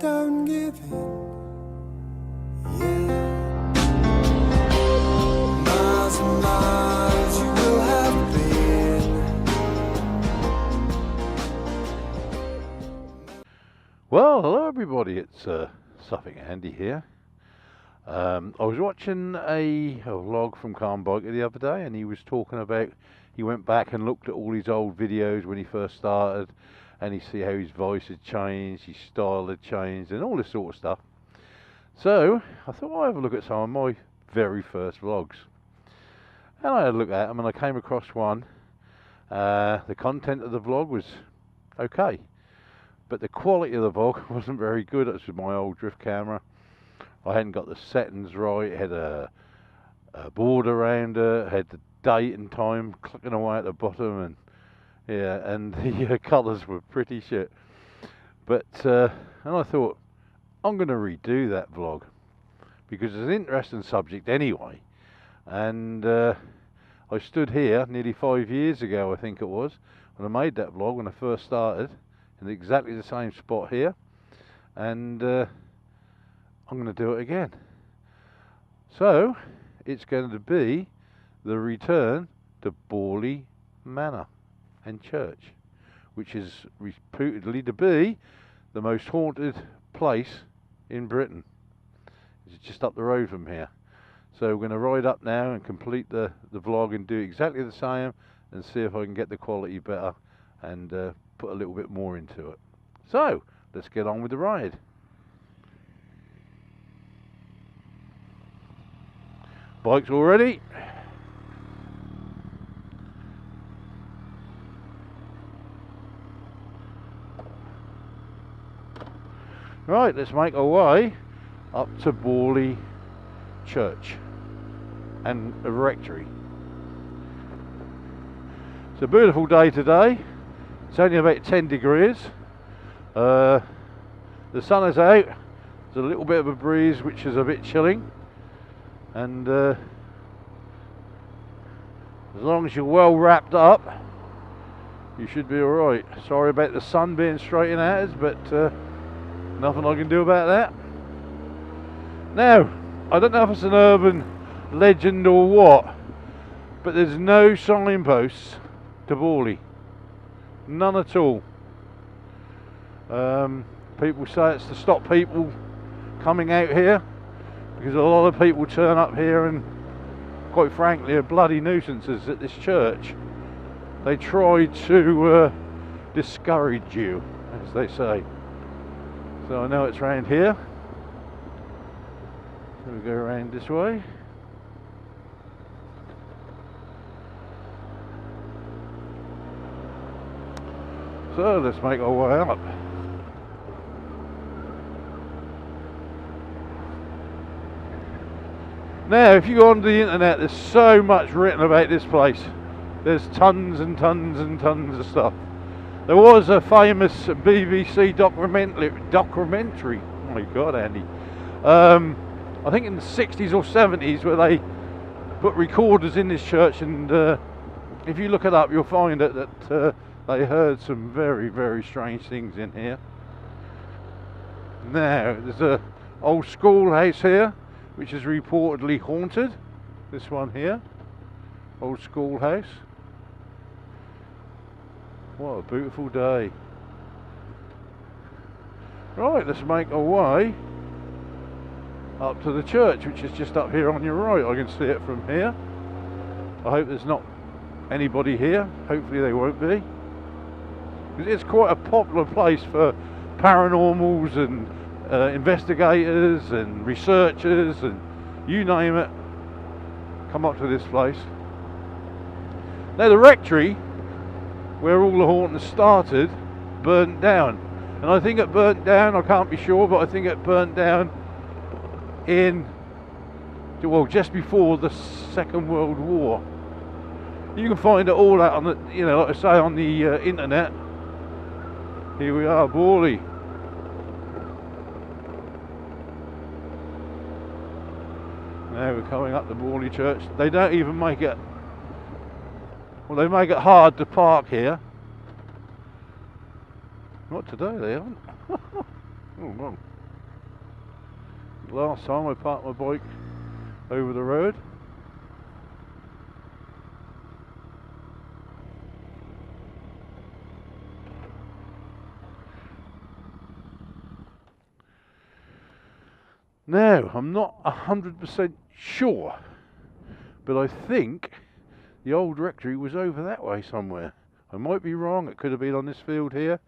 don't give in. Yeah. Miles and miles you will have been. Well, hello everybody, it's Suffolk Andy here. I was watching a vlog from Calm Biker the other day, and he was talking about, he went back and looked at all his old videos when he first started, and he see how his voice had changed, his style had changed, and all this sort of stuff. So I thought I'd have a look at some of my very first vlogs, and I had a look at them, and I came across one. The content of the vlog was okay, but the quality of the vlog wasn't very good. It was with my old drift camera. I hadn't got the settings right. It had a board around it, had the date and time clicking away at the bottom, and yeah, and the colours were pretty shit. But and I thought, I'm going to redo that vlog because it's an interesting subject anyway. And I stood here nearly 5 years ago, I think it was, when I made that vlog when I first started, in exactly the same spot here, and I'm going to do it again. So it's going to be the return to Borley Manor and Church, which is reputedly to be the most haunted place in Britain. It's just up the road from here. So we're going to ride up now and complete the vlog and do exactly the same and see if I can get the quality better and put a little bit more into it. So let's get on with the ride. Bike's all ready. Right, let's make our way up to Borley Church and a Rectory. It's a beautiful day today. It's only about 10 degrees. The sun is out. There's a little bit of a breeze which is a bit chilling. And as long as you're well wrapped up, you should be alright. Sorry about the sun being straight at us, but nothing I can do about that. Now, I don't know if it's an urban legend or what, but there's no signposts to Borley. None at all. People say it's to stop people coming out here, because a lot of people turn up here and, quite frankly, are bloody nuisances at this church. They try to discourage you, as they say. So I know it's round here. So we go around this way. So let's make our way up. Now, if you go onto the internet, there's so much written about this place. There's tons and tons and tons of stuff. There was a famous BBC documentary. Oh my God, Andy. I think in the 60s or 70s, where they put recorders in this church, and if you look it up, you'll find that they heard some very, very strange things in here. Now, there's a old schoolhouse here, which is reportedly haunted. This one here, old schoolhouse. What a beautiful day. Right, let's make our way up to the church, which is just up here on your right. I can see it from here. I hope there's not anybody here. Hopefully they won't be. Because it's quite a popular place for paranormals and investigators and researchers and you name it, come up to this place. Now the Rectory, where all the hauntings started, burnt down, and I think it burnt down, I can't be sure, but I think it burnt down in, well, just before the Second World War. You can find it all out on the, you know, like I say, on the internet. Here we are, Borley. Now we're coming up to Borley Church. They don't even make it, well, they make it hard to park here. Not today, they haven't. Oh, well. last time I parked my bike over the road. Now, I'm not 100% sure, but I think the old rectory was over that way somewhere. I might be wrong, it could have been on this field here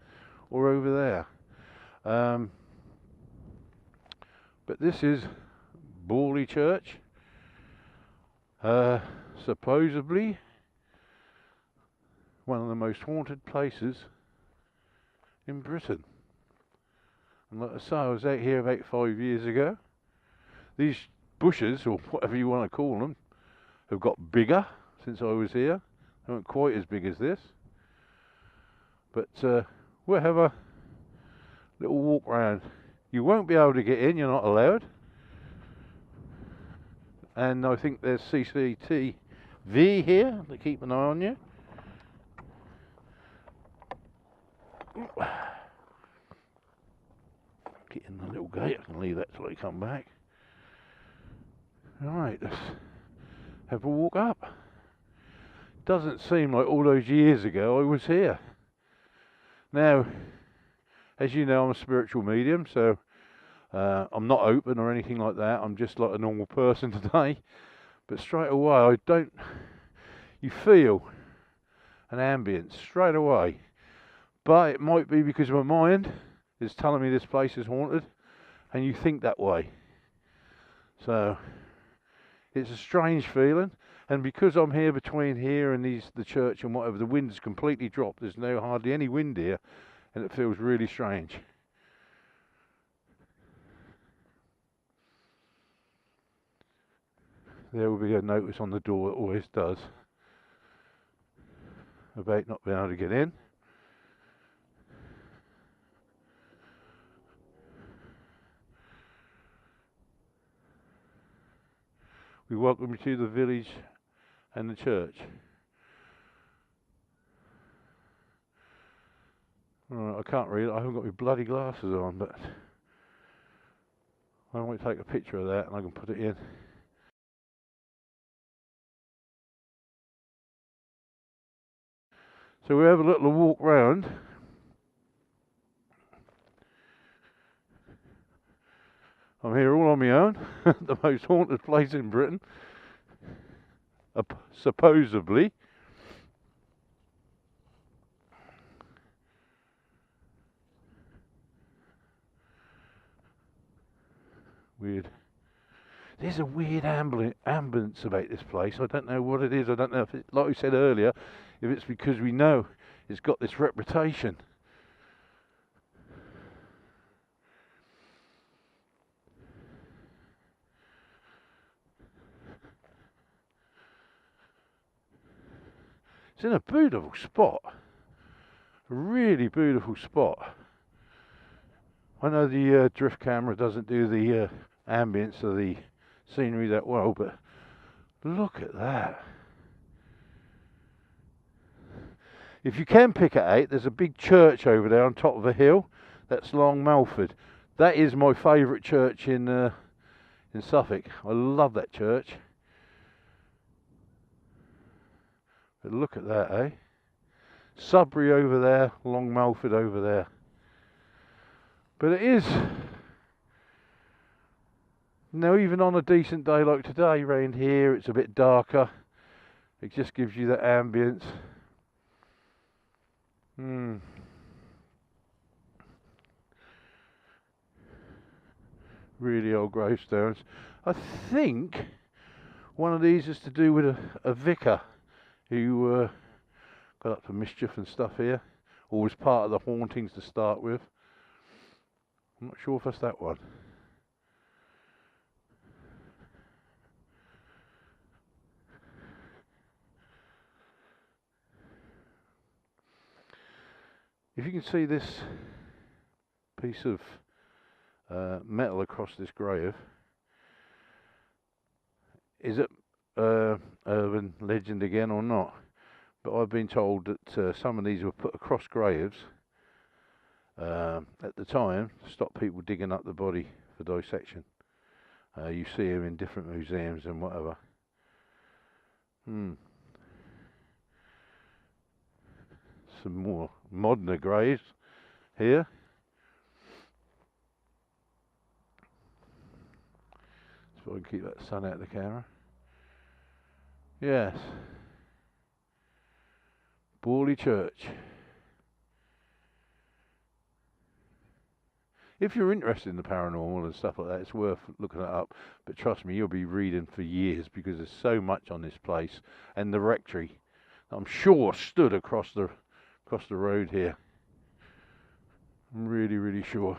or over there. But this is Borley Church, supposedly one of the most haunted places in Britain. And like I say, I was out here about 5 years ago. These bushes, or whatever you want to call them, have got bigger since I was here. They weren't quite as big as this. But we'll have a little walk round. You won't be able to get in, you're not allowed. And I think there's CCTV here to keep an eye on you. Get in the little gate, I can leave that till I come back. Right, let's have a walk up. Doesn't seem like all those years ago I was here. Now, as you know, I'm a spiritual medium, so I'm not open or anything like that. I'm just like a normal person today. But straight away, you feel an ambience straight away. But it might be because my mind is telling me this place is haunted, and you think that way. So it's a strange feeling, and because I'm here between here and the church and whatever, the wind's completely dropped. There's hardly any wind here, and it feels really strange. There will be a notice on the door, it always does, about not being able to get in. We welcome you to the village and the church. Right, I can't read it, I haven't got my bloody glasses on, but I might take a picture of that and I can put it in. So we have a little walk round. I'm here all on my own, the most haunted place in Britain, supposedly. Weird. There's a weird ambience about this place. I don't know what it is. I don't know if it, like we said earlier, if it's because we know it's got this reputation. It's in a beautiful spot. A really beautiful spot. I know the drift camera doesn't do the ambience of the scenery that well, but look at that. If you can pick it out, there's a big church over there on top of a hill. That's Long Melford. That is my favourite church in Suffolk. I love that church. But look at that, eh? Sudbury over there, Long Melford over there. But it is, now even on a decent day like today round here, it's a bit darker. It just gives you that ambience. Really old gravestones. I think one of these is to do with a vicar who got up to mischief and stuff here, or was part of the hauntings to start with. I'm not sure if that's that one. If you can see this piece of metal across this grave, is it urban legend again or not? But I've been told that some of these were put across graves at the time to stop people digging up the body for dissection. You see them in different museums and whatever. Some more modern graves here. So I can keep that sun out of the camera. Yes. Borley Church. If you're interested in the paranormal and stuff like that, it's worth looking it up. But trust me, you'll be reading for years because there's so much on this place. And the Rectory, I'm sure, stood across the road here. I'm really, really sure.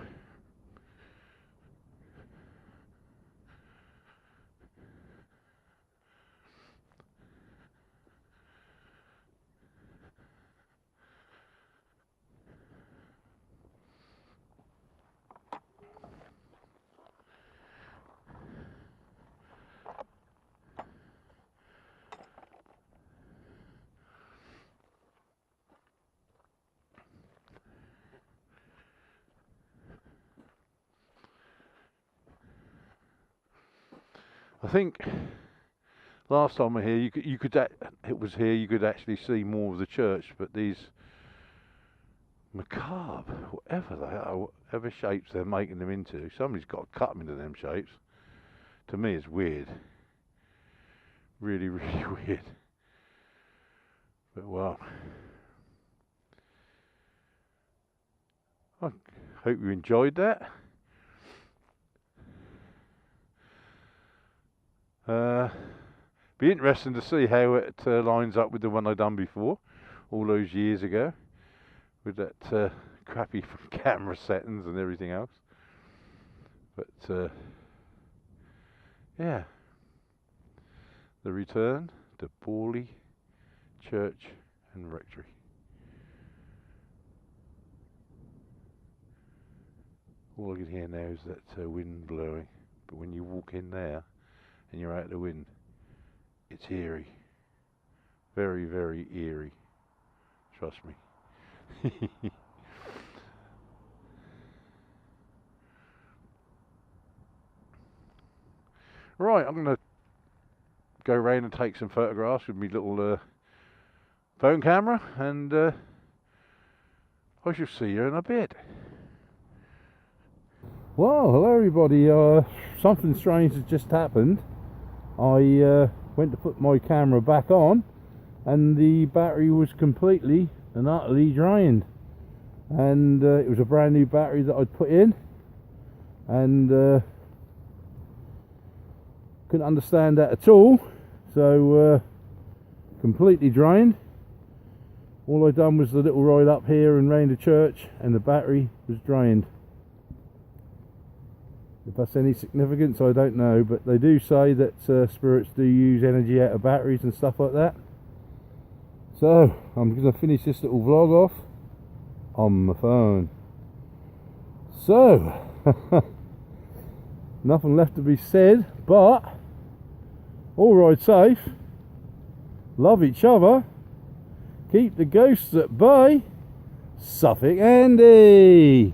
I think last time we were here, you could actually see more of the church, but these macabre, whatever they are, whatever shapes they're making them into, somebody's got to cut them into them shapes. To me, it's weird. Really, really weird. But well, I hope you enjoyed that. Be interesting to see how it lines up with the one I done before, all those years ago, with that crappy camera settings and everything else. But yeah, the return to Borley Church and Rectory. All I can hear now is that wind blowing, but when you walk in there and you're out the wind, it's eerie. Very, very eerie. Trust me. Right, I'm going to go around and take some photographs with my little phone camera, and I shall see you in a bit. Well, hello everybody. Something strange has just happened. I went to put my camera back on and the battery was completely and utterly drained, and it was a brand new battery that I'd put in, and couldn't understand that at all. So completely drained. All I'd done was the little ride up here and round the church, and the battery was drained. If that's any significance, I don't know, but they do say that spirits do use energy out of batteries and stuff like that. So I'm going to finish this little vlog off on my phone. So nothing left to be said, but all ride safe, love each other, keep the ghosts at bay. Suffolk Andy.